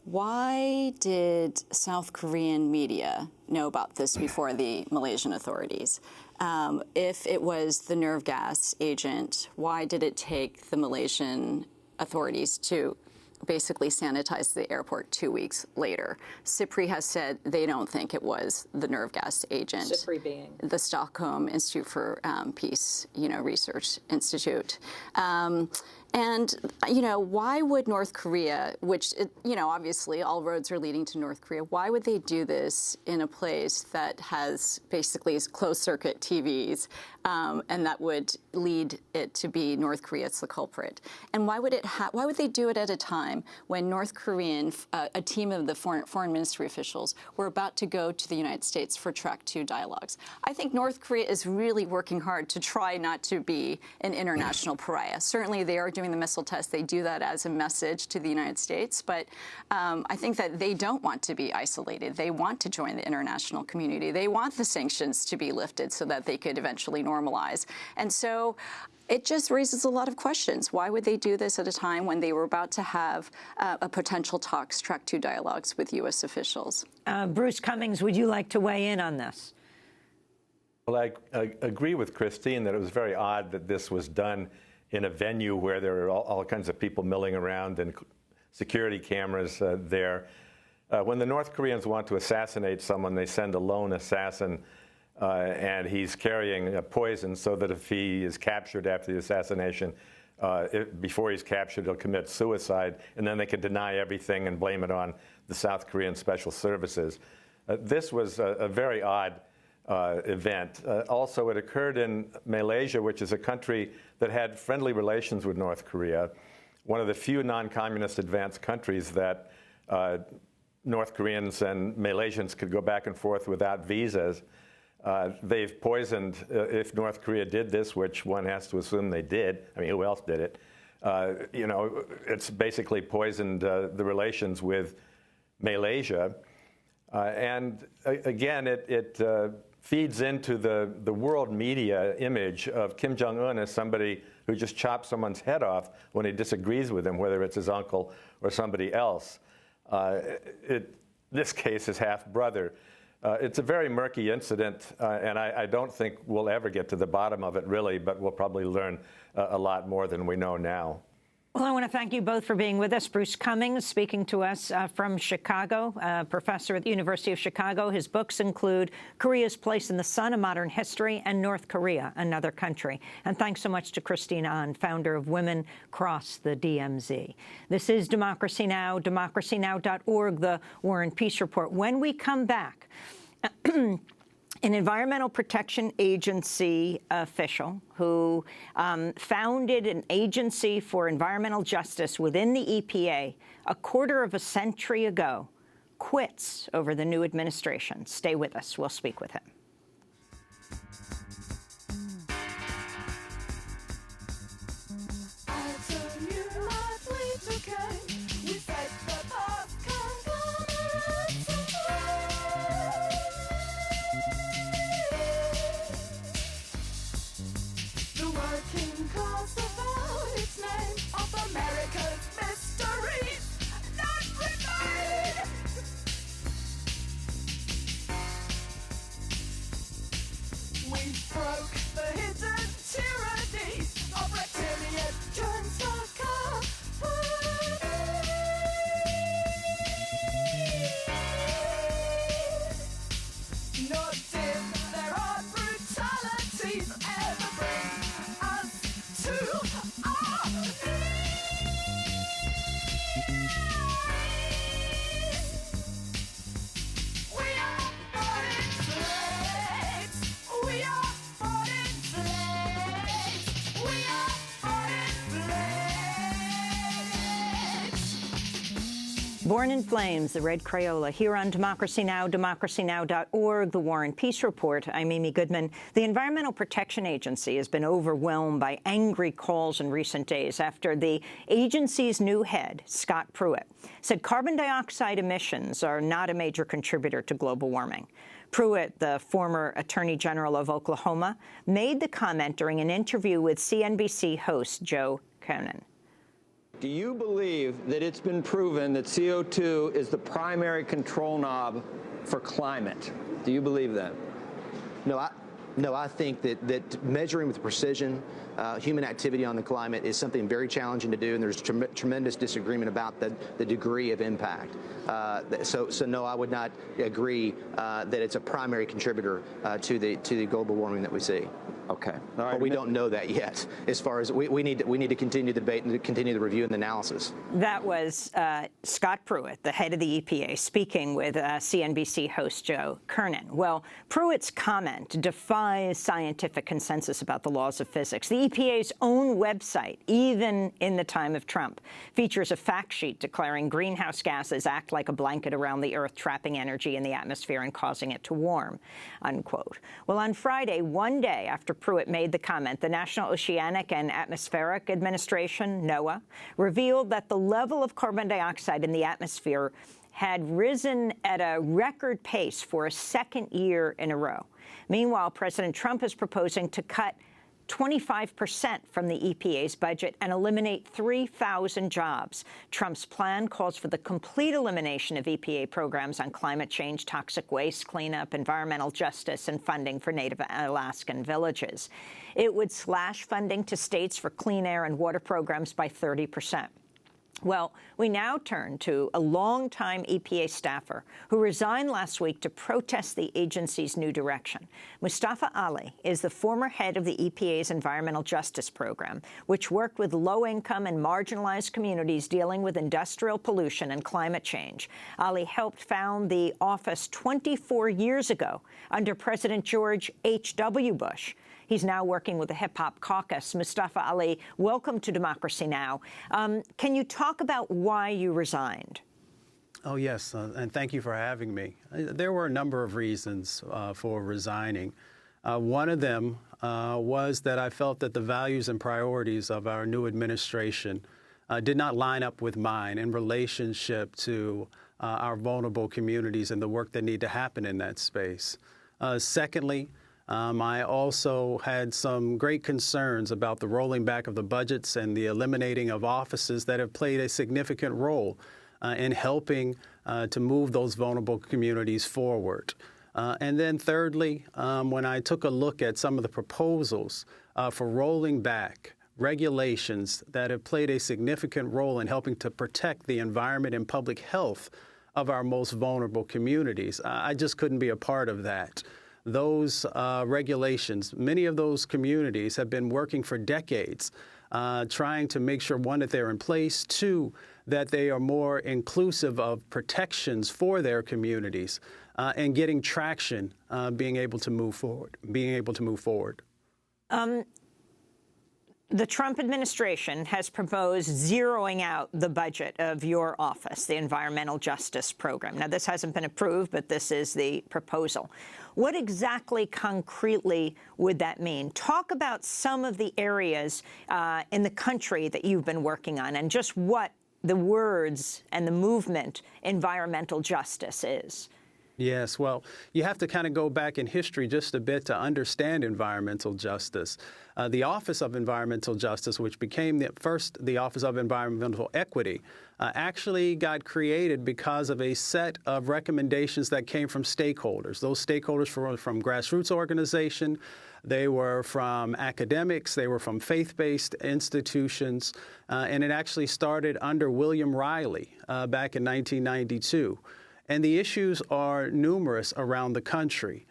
why did South Korean media know about this before the Malaysian authorities? If it was the nerve gas agent, why did it take the Malaysian authorities to basically sanitize the airport 2 weeks later? SIPRI has said they don't think it was the nerve gas agent. SIPRI being? The Stockholm Institute for Peace, Research Institute. And, why would North Korea, which, obviously all roads are leading to North Korea, why would they do this in a place that has basically closed-circuit TVs, and that would lead it to be North Korea as the culprit? And why would they do it at a time when North Korean, a team of the foreign ministry officials, were about to go to the United States for Track 2 dialogues? I think North Korea is really working hard to try not to be an international pariah. Certainly they are doing the missile test. They do that as a message to the United States. But I think that they don't want to be isolated. They want to join the international community. They want the sanctions to be lifted so that they could eventually normalize. And so it just raises a lot of questions. Why would they do this at a time when they were about to have a potential talks, Track 2 dialogues with U.S. officials? Bruce Cummings, would you like to weigh in on this? Well, I agree with Christine that it was very odd that this was done in a venue where there are all kinds of people milling around and security cameras there. When the North Koreans want to assassinate someone, they send a lone assassin, and he's carrying a poison so that if he is captured after the assassination, before he's captured, he'll commit suicide, and then they can deny everything and blame it on the South Korean Special Services. This was a very odd event. Also, it occurred in Malaysia, which is a country that had friendly relations with North Korea, one of the few non-communist advanced countries that North Koreans and Malaysians could go back and forth without visas. They've poisoned, if North Korea did this, which one has to assume they did, I mean, who else did it? It's basically poisoned the relations with Malaysia. And again, it feeds into the world media image of Kim Jong-un as somebody who just chops someone's head off when he disagrees with him, whether it's his uncle or somebody else. This case is half-brother. It's a very murky incident, and I don't think we'll ever get to the bottom of it, really, but we'll probably learn a lot more than we know now. Well, I want to thank you both for being with us. Bruce Cummings, speaking to us from Chicago, professor at the University of Chicago. His books include Korea's Place in the Sun, A Modern History, and North Korea, Another Country. And thanks so much to Christine Ahn, founder of Women Cross the DMZ. This is Democracy Now!, democracynow.org, the War and Peace Report. When we come back, an Environmental Protection Agency official who founded an agency for environmental justice within the EPA a quarter of a century ago quits over the new administration. Stay with us. We'll speak with him. Born in Flames, the Red Crayola, here on Democracy Now!, democracynow.org, the War and Peace Report. I'm Amy Goodman. The Environmental Protection Agency has been overwhelmed by angry calls in recent days after the agency's new head, Scott Pruitt, said carbon dioxide emissions are not a major contributor to global warming. Pruitt, the former Attorney General of Oklahoma, made the comment during an interview with CNBC host Joe Kernan. Do you believe that it's been proven that CO2 is the primary control knob for climate? Do you believe that? No, I think that measuring with precision human activity on the climate is something very challenging to do, and there's tremendous disagreement about the degree of impact. So no, I would not agree that it's a primary contributor to the global warming that we see. Okay. All right. But we don't know that yet. As far as we need to continue the debate and to continue the review and the analysis. That was Scott Pruitt, the head of the EPA, speaking with CNBC host Joe Kernan. Well, Pruitt's comment defies scientific consensus about the laws of physics. The EPA's own website, even in the time of Trump, features a fact sheet declaring greenhouse gases act like a blanket around the Earth, trapping energy in the atmosphere and causing it to warm, unquote. Well, on Friday, one day after Pruitt made the comment, the National Oceanic and Atmospheric Administration, NOAA, revealed that the level of carbon dioxide in the atmosphere had risen at a record pace for a second year in a row. Meanwhile, President Trump is proposing to cut 25% from the EPA's budget and eliminate 3,000 jobs. Trump's plan calls for the complete elimination of EPA programs on climate change, toxic waste cleanup, environmental justice, and funding for Native Alaskan villages. It would slash funding to states for clean air and water programs by 30%. Well, we now turn to a longtime EPA staffer who resigned last week to protest the agency's new direction. Mustafa Ali is the former head of the EPA's Environmental Justice Program, which worked with low-income and marginalized communities dealing with industrial pollution and climate change. Ali helped found the office 24 years ago under President George H.W. Bush. He's now working with the Hip Hop Caucus. Mustafa Ali, welcome to Democracy Now! Can you talk about why you resigned? Oh, yes, and thank you for having me. There were a number of reasons for resigning. One of them was that I felt that the values and priorities of our new administration did not line up with mine in relationship to our vulnerable communities and the work that need to happen in that space. Secondly, I also had some great concerns about the rolling back of the budgets and the eliminating of offices that have played a significant role in helping to move those vulnerable communities forward. And then thirdly, when I took a look at some of the proposals for rolling back regulations that have played a significant role in helping to protect the environment and public health of our most vulnerable communities, I just couldn't be a part of that. Those regulations, many of those communities have been working for decades trying to make sure, one, that they're in place, two, that they are more inclusive of protections for their communities and getting traction, being able to move forward. The Trump administration has proposed zeroing out the budget of your office, the Environmental Justice Program. Now, this hasn't been approved, but this is the proposal. What exactly concretely would that mean? Talk about some of the areas in the country that you've been working on and just what the words and the movement environmental justice is. Yes, well, you have to kind of go back in history just a bit to understand environmental justice. The Office of Environmental Justice, which became the Office of Environmental Equity, actually got created because of a set of recommendations that came from stakeholders. Those stakeholders were from grassroots organizations, they were from academics, they were from faith-based institutions, and it actually started under William Riley back in 1992. And the issues are numerous around the country.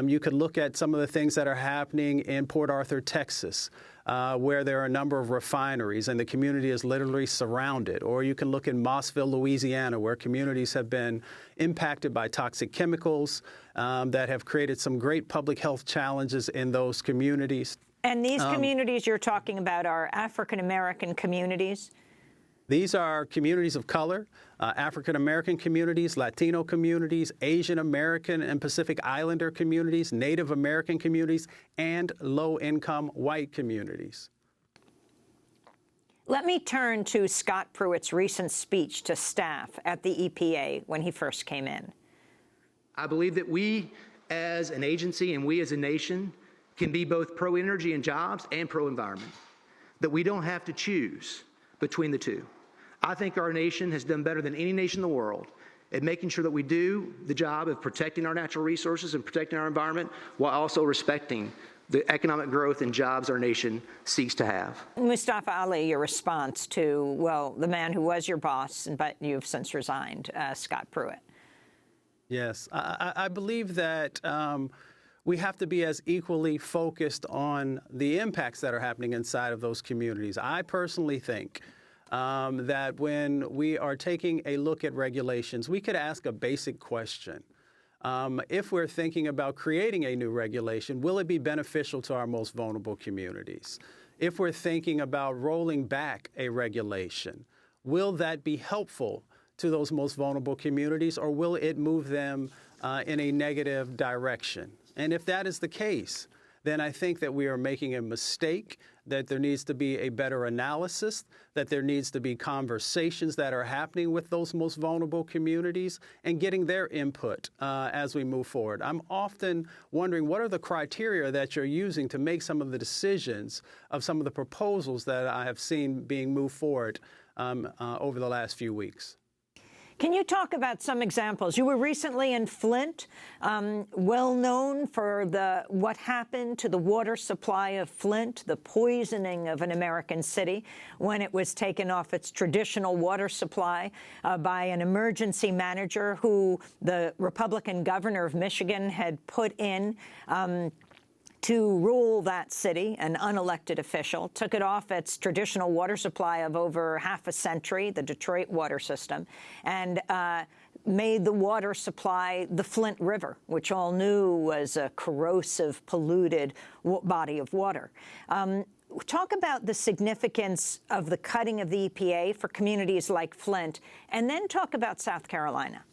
You could look at some of the things that are happening in Port Arthur, Texas, where there are a number of refineries and the community is literally surrounded. Or you can look in Mossville, Louisiana, where communities have been impacted by toxic chemicals that have created some great public health challenges in those communities. And these communities you're talking about are African-American communities? These are communities of color, African-American communities, Latino communities, Asian American and Pacific Islander communities, Native American communities, and low-income white communities. Let me turn to Scott Pruitt's recent speech to staff at the EPA when he first came in. I believe that we as an agency and we as a nation can be both pro-energy and jobs and pro-environment, that we don't have to choose between the two. I think our nation has done better than any nation in the world at making sure that we do the job of protecting our natural resources and protecting our environment while also respecting the economic growth and jobs our nation seeks to have. Mustafa Ali, your response to, well, the man who was your boss, but you've since resigned, Scott Pruitt. Yes, I believe that we have to be as equally focused on the impacts that are happening inside of those communities. I personally think that when we are taking a look at regulations, we could ask a basic question. If we're thinking about creating a new regulation, will it be beneficial to our most vulnerable communities? If we're thinking about rolling back a regulation, will that be helpful to those most vulnerable communities, or will it move them in a negative direction? And if that is the case, then I think that we are making a mistake, that there needs to be a better analysis, that there needs to be conversations that are happening with those most vulnerable communities and getting their input as we move forward. I'm often wondering, what are the criteria that you're using to make some of the decisions of some of the proposals that I have seen being moved forward over the last few weeks? Can you talk about some examples? You were recently in Flint, well known for what happened to the water supply of Flint, the poisoning of an American city when it was taken off its traditional water supply by an emergency manager who the Republican governor of Michigan had put in to rule that city, an unelected official, took it off its traditional water supply of over half a century, the Detroit water system, and made the water supply the Flint River, which all knew was a corrosive, polluted body of water. Talk about the significance of the cutting of the EPA for communities like Flint, and then talk about South Carolina.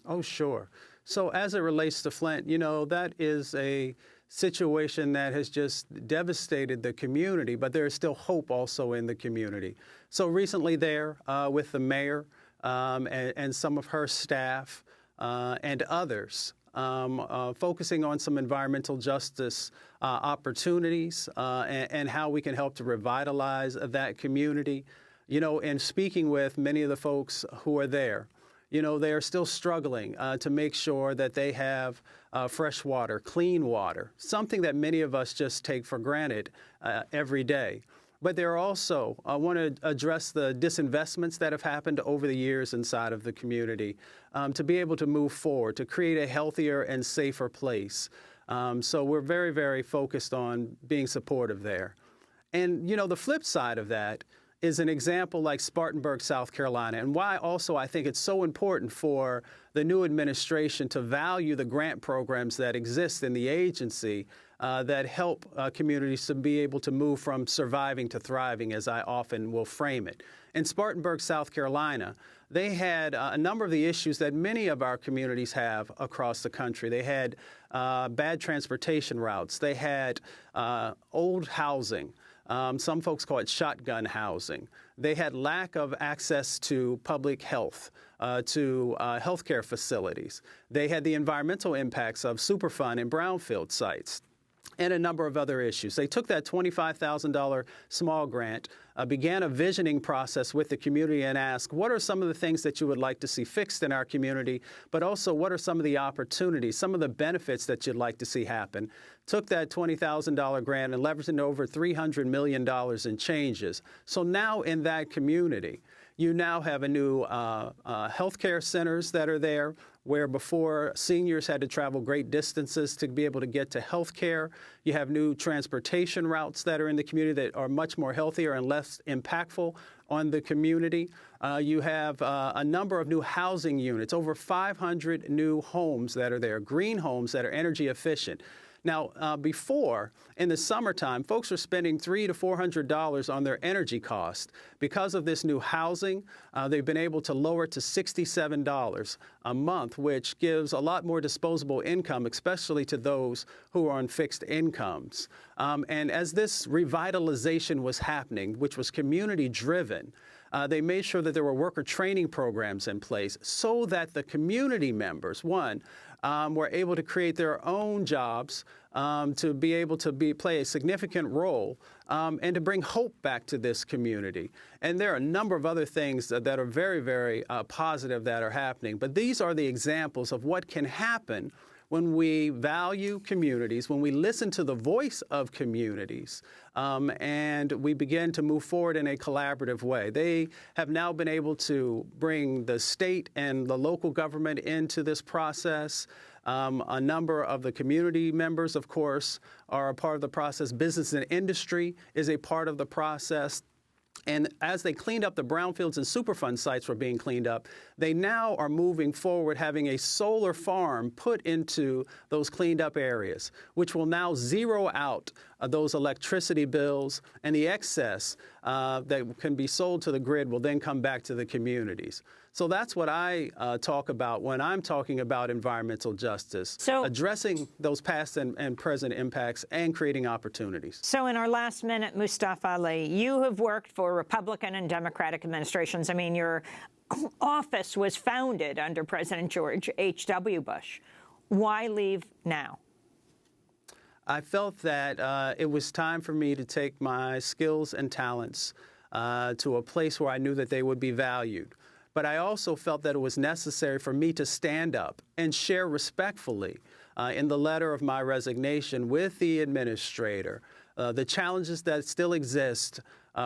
Oh, sure. So as it relates to Flint, you know, that is a situation that has just devastated the community, but there is still hope also in the community. So recently there, with the mayor and some of her staff and others, focusing on some environmental justice opportunities and how we can help to revitalize that community. You know, and speaking with many of the folks who are there, you know, they are still struggling to make sure that they have fresh water, clean water, something that many of us just take for granted every day. But they're also, I want to address the disinvestments that have happened over the years inside of the community to be able to move forward, to create a healthier and safer place. So we're very, very focused on being supportive there. And, you know, the flip side of that is an example like Spartanburg, South Carolina, and why also I think it's so important for the new administration to value the grant programs that exist in the agency that help communities to be able to move from surviving to thriving, as I often will frame it. In Spartanburg, South Carolina, they had a number of the issues that many of our communities have across the country. They had bad transportation routes. They had old housing. Some folks call it shotgun housing. They had lack of access to public health, to healthcare facilities. They had the environmental impacts of Superfund and brownfield sites, and a number of other issues. They took that $25,000 small grant, began a visioning process with the community and asked, what are some of the things that you would like to see fixed in our community, but also what are some of the opportunities, some of the benefits that you'd like to see happen? Took that $20,000 grant and leveraged it over $300 million in changes. So now in that community, you now have a new healthcare centers that are there, where before seniors had to travel great distances to be able to get to health care. You have new transportation routes that are in the community that are much more healthier and less impactful on the community. You have a number of new housing units, over 500 new homes that are there, green homes that are energy efficient. Now, before, in the summertime, folks were spending $300 to $400 on their energy cost. Because of this new housing, they've been able to lower it to $67 a month, which gives a lot more disposable income, especially to those who are on fixed incomes. And as this revitalization was happening, which was community-driven, they made sure that there were worker training programs in place so that the community members, were able to create their own jobs, to be able to play a significant role, and to bring hope back to this community. And there are a number of other things that are very, very positive that are happening. But these are the examples of what can happen when we value communities, when we listen to the voice of communities, and we begin to move forward in a collaborative way. They have now been able to bring the state and the local government into this process. A number of the community members, of course, are a part of the process. Business and industry is a part of the process. And as they cleaned up, the brownfields and Superfund sites were being cleaned up. They now are moving forward, having a solar farm put into those cleaned up areas, which will now zero out those electricity bills, and the excess that can be sold to the grid will then come back to the communities. So that's what I talk about when I'm talking about environmental justice, addressing those past and present impacts and creating opportunities. So in our last minute, Mustafa Ali, you have worked for Republican and Democratic administrations. I mean, your office was founded under President George H.W. Bush. Why leave now? I felt that it was time for me to take my skills and talents to a place where I knew that they would be valued. But I also felt that it was necessary for me to stand up and share respectfully in the letter of my resignation with the administrator the challenges that still exist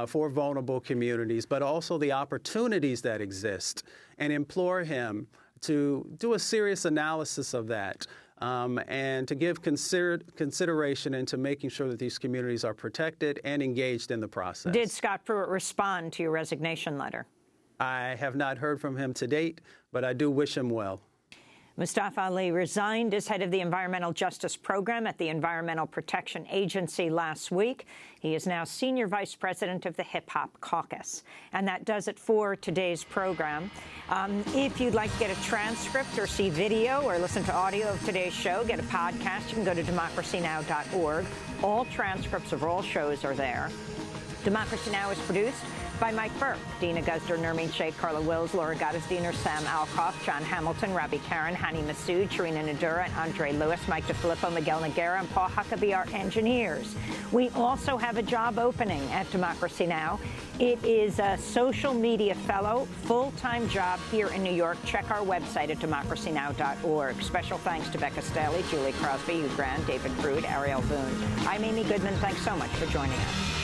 for vulnerable communities, but also the opportunities that exist, and implore him to do a serious analysis of that and to give consideration into making sure that these communities are protected and engaged in the process. Did Scott Pruitt respond to your resignation letter? I have not heard from him to date, but I do wish him well. Mustafa Ali resigned as head of the Environmental Justice Program at the Environmental Protection Agency last week. He is now Senior Vice President of the Hip Hop Caucus. And that does it for today's program. If you'd like to get a transcript or see video or listen to audio of today's show, get a podcast, you can go to DemocracyNow.org. All transcripts of all shows are there. Democracy Now! Is produced by Mike Burke, Dina Guzder, Nermeen Sheikh, Carla Wills, Laura Gottesdiener, Sam Alcoff, John Hamilton, Robbie Karen, Hani Massoud, Sharina Nadura, and Andre Lewis, Mike DeFilippo, Miguel Noguera, and Paul Huckabee are engineers. We also have a job opening at Democracy Now! It is a social media fellow, full-time job here in New York. Check our website at democracynow.org. Special thanks to Becca Staley, Julie Crosby, Hugh Grant, David Prude, Ariel Boone. I'm Amy Goodman. Thanks so much for joining us.